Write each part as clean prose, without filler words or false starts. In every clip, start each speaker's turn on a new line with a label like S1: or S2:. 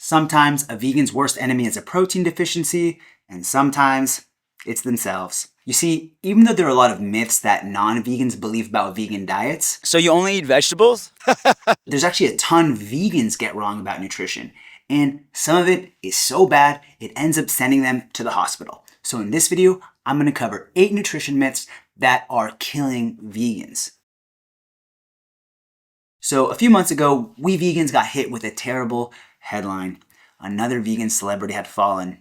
S1: Sometimes a vegan's worst enemy is a protein deficiency, and sometimes it's themselves. You see, even though there are a lot of myths that non-vegans believe about vegan diets,
S2: So you only eat vegetables?
S1: there's actually a ton vegans get wrong about nutrition. And some of it is so bad, it ends up sending them to the hospital. So in this video, I'm going to cover 8 nutrition myths that are killing vegans. So a few months ago, we vegans got hit with a terrible headline. Another vegan celebrity had fallen.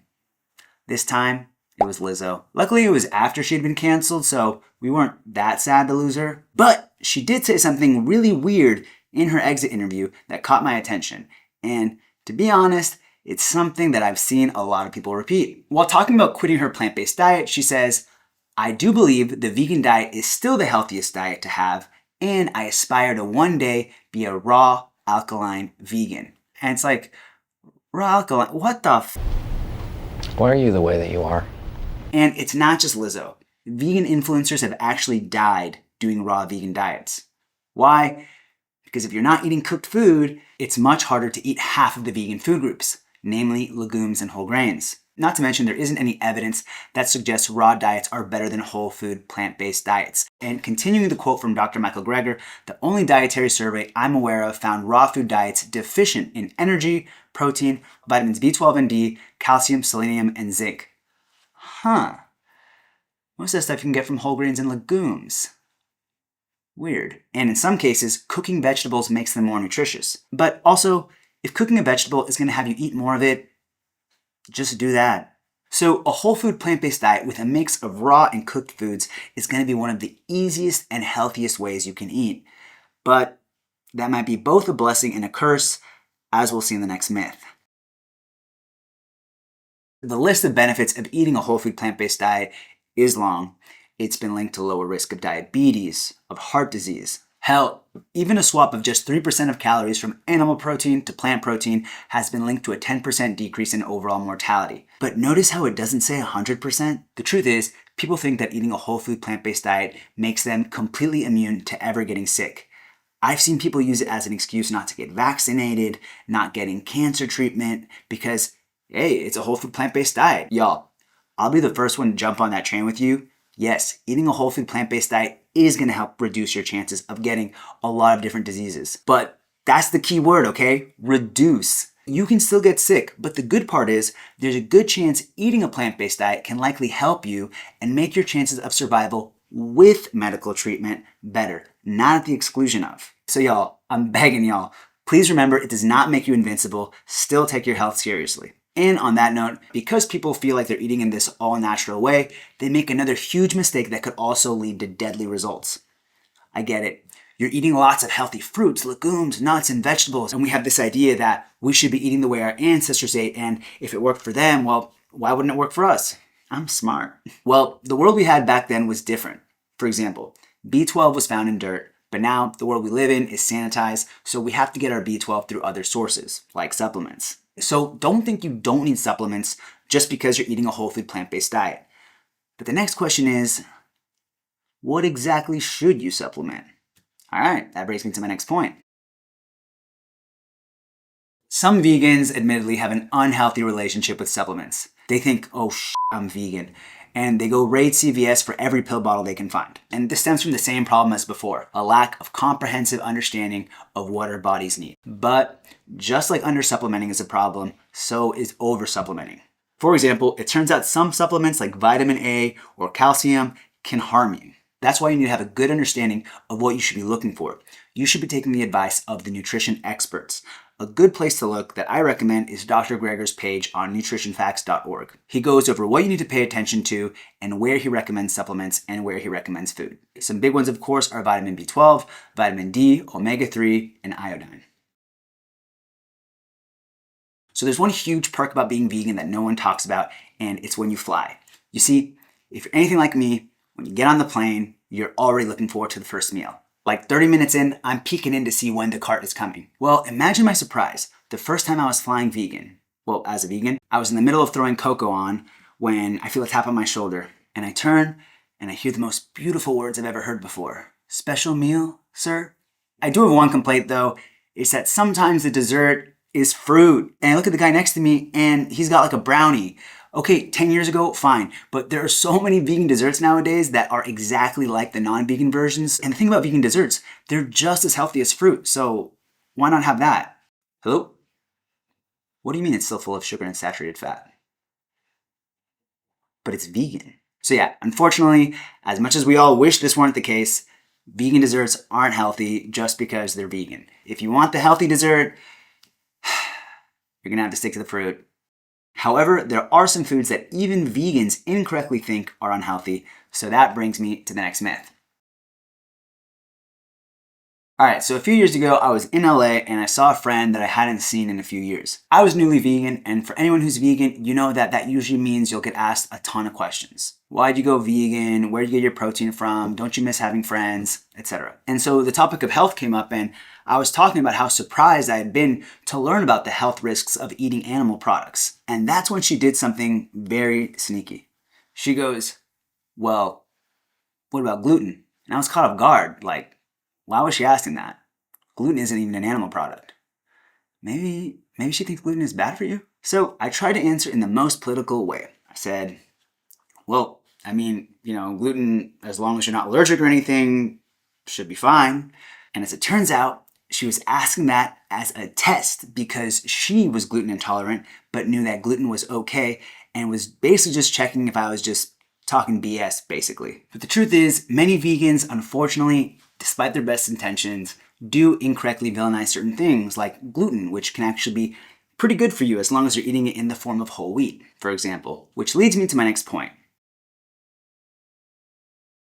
S1: This time, it was Lizzo. Luckily, it was after she'd been canceled, so we weren't that sad to lose her. But she did say something really weird in her exit interview that caught my attention. And to be honest, it's something that I've seen a lot of people repeat. While talking about quitting her plant-based diet, she says, "I do believe the vegan diet is still the healthiest diet to have, and I aspire to one day be a raw, alkaline vegan." And it's like, raw alkaline, what the f?
S3: Why are you the way that you are?
S1: And it's not just Lizzo. Vegan influencers have actually died doing raw vegan diets. Why? Because if you're not eating cooked food, it's much harder to eat half of the vegan food groups, namely legumes and whole grains. Not to mention there isn't any evidence that suggests raw diets are better than whole food plant-based diets. And continuing the quote from Dr. Michael Greger, the only dietary survey I'm aware of found raw food diets deficient in energy, protein, vitamins B12 and D, calcium, selenium, and zinc. Most of that stuff you can get from whole grains and legumes. Weird. And in some cases, cooking vegetables makes them more nutritious. But also, if cooking a vegetable is going to have you eat more of it, just do that. So a whole food plant-based diet with a mix of raw and cooked foods is going to be one of the easiest and healthiest ways you can eat. But that might be both a blessing and a curse, as we'll see in the next myth. The list of benefits of eating a whole food plant-based diet is long. It's been linked to lower risk of diabetes, of heart disease. Hell, even a swap of just 3% of calories from animal protein to plant protein has been linked to a 10% decrease in overall mortality. But notice how it doesn't say 100%? The truth is, people think that eating a whole food plant-based diet makes them completely immune to ever getting sick. I've seen people use it as an excuse not to get vaccinated, not getting cancer treatment, because, hey, it's a whole food plant-based diet. Y'all, I'll be the first one to jump on that train with you. Yes, eating a whole food plant-based diet is going to help reduce your chances of getting a lot of different diseases. But that's the key word, okay? Reduce. You can still get sick, but the good part is there's a good chance eating a plant-based diet can likely help you and make your chances of survival with medical treatment better, not at the exclusion of. So y'all, I'm begging y'all, please remember it does not make you invincible. Still take your health seriously. And on that note, because people feel like they're eating in this all-natural way, they make another huge mistake that could also lead to deadly results. I get it. You're eating lots of healthy fruits, legumes, nuts, and vegetables, and we have this idea that we should be eating the way our ancestors ate, and if it worked for them, well, why wouldn't it work for us? I'm smart. Well, the world we had back then was different. For example, B12 was found in dirt, but now the world we live in is sanitized, so we have to get our B12 through other sources, like supplements. So don't think you don't need supplements just because you're eating a whole food plant-based diet. But the next question is, what exactly should you supplement? All right, that brings me to my next point. Some vegans admittedly have an unhealthy relationship with supplements. They think, oh I'm vegan. And they go raid CVS for every pill bottle they can find. And this stems from the same problem as before, a lack of comprehensive understanding of what our bodies need. But just like under-supplementing is a problem, so is over-supplementing. For example, it turns out some supplements like vitamin A or calcium can harm you. That's why you need to have a good understanding of what you should be looking for. You should be taking the advice of the nutrition experts. A good place to look that I recommend is Dr. Greger's page on nutritionfacts.org. He goes over what you need to pay attention to and where he recommends supplements and where he recommends food. Some big ones, of course, are vitamin B12, vitamin D, omega-3, and iodine. So there's one huge perk about being vegan that no one talks about, and it's when you fly. You see, if you're anything like me, when you get on the plane, you're already looking forward to the first meal. Like 30 minutes in, I'm peeking in to see when the cart is coming. Well, imagine my surprise. The first time I was flying vegan, well, as a vegan, I was in the middle of throwing cocoa on when I feel a tap on my shoulder. And I turn and I hear the most beautiful words I've ever heard before. Special meal, sir? I do have one complaint though. It's that sometimes the dessert is fruit. And I look at the guy next to me and he's got like a brownie. Okay, 10 years ago, fine. But there are so many vegan desserts nowadays that are exactly like the non-vegan versions. And the thing about vegan desserts, they're just as healthy as fruit. So why not have that? Hello? What do you mean it's still full of sugar and saturated fat? But it's vegan. So yeah, unfortunately, as much as we all wish this weren't the case, vegan desserts aren't healthy just because they're vegan. If you want the healthy dessert, you're gonna have to stick to the fruit. However, there are some foods that even vegans incorrectly think are unhealthy, so that brings me to the next myth. Alright, so a few years ago, I was in LA and I saw a friend that I hadn't seen in a few years. I was newly vegan, and for anyone who's vegan, you know that usually means you'll get asked a ton of questions. Why'd you go vegan? Where'd you get your protein from? Don't you miss having friends? Etc. And so the topic of health came up, and I was talking about how surprised I had been to learn about the health risks of eating animal products. And that's when she did something very sneaky. She goes, well, what about gluten? And I was caught off guard, like, why was she asking that? Gluten isn't even an animal product. Maybe she thinks gluten is bad for you? So I tried to answer in the most political way. I said, well, I mean, gluten, as long as you're not allergic or anything, should be fine. And as it turns out, she was asking that as a test because she was gluten intolerant, but knew that gluten was okay and was basically just checking if I was just talking BS, basically. But the truth is, many vegans, unfortunately, despite their best intentions, do incorrectly villainize certain things like gluten, which can actually be pretty good for you as long as you're eating it in the form of whole wheat, for example. Which leads me to my next point.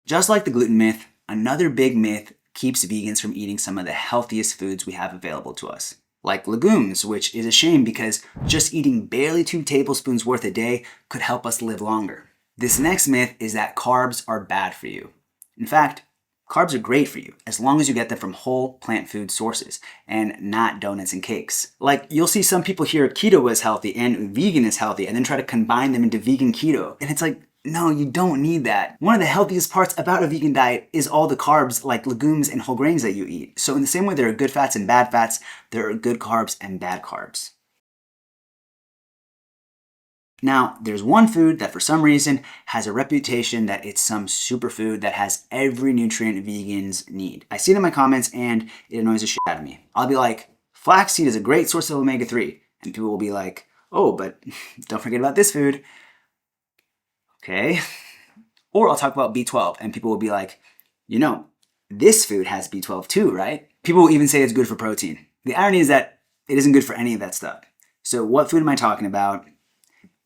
S1: Just like the gluten myth, another big myth keeps vegans from eating some of the healthiest foods we have available to us. Like legumes, which is a shame because just eating barely 2 tablespoons worth a day could help us live longer. This next myth is that carbs are bad for you. In fact, carbs are great for you as long as you get them from whole plant food sources and not donuts and cakes. Like, you'll see some people hear keto is healthy and vegan is healthy and then try to combine them into vegan keto. And it's like, no, you don't need that. One of the healthiest parts about a vegan diet is all the carbs like legumes and whole grains that you eat. So in the same way there are good fats and bad fats, there are good carbs and bad carbs. Now, there's one food that for some reason has a reputation that it's some superfood that has every nutrient vegans need. I see it in my comments and it annoys the shit out of me. I'll be like, flaxseed is a great source of omega-3. And people will be like, oh, but don't forget about this food. Okay. Or I'll talk about B12 and people will be like, this food has B12 too, right? People will even say it's good for protein. The irony is that it isn't good for any of that stuff. So what food am I talking about?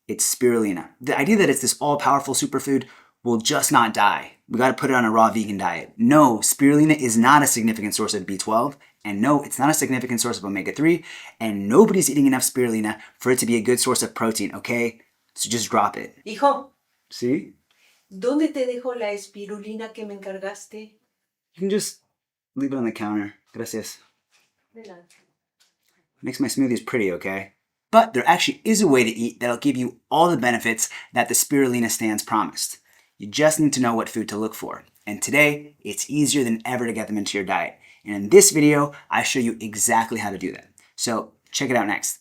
S1: It's spirulina. The idea that it's this all-powerful superfood will just not die. We gotta put it on a raw vegan diet. No, spirulina is not a significant source of B12, and no, it's not a significant source of omega-3, and nobody's eating enough spirulina for it to be a good source of protein, okay? So just drop it.
S2: Hijo.
S1: ¿Sí?
S2: ¿Dónde te dejo la espirulina que me encargaste?
S1: You can just leave it on the counter. Gracias. Makes my smoothies pretty, okay? But there actually is a way to eat that'll give you all the benefits that the spirulina stands promised. You just need to know what food to look for. And today, it's easier than ever to get them into your diet. And in this video, I show you exactly how to do that. So check it out next.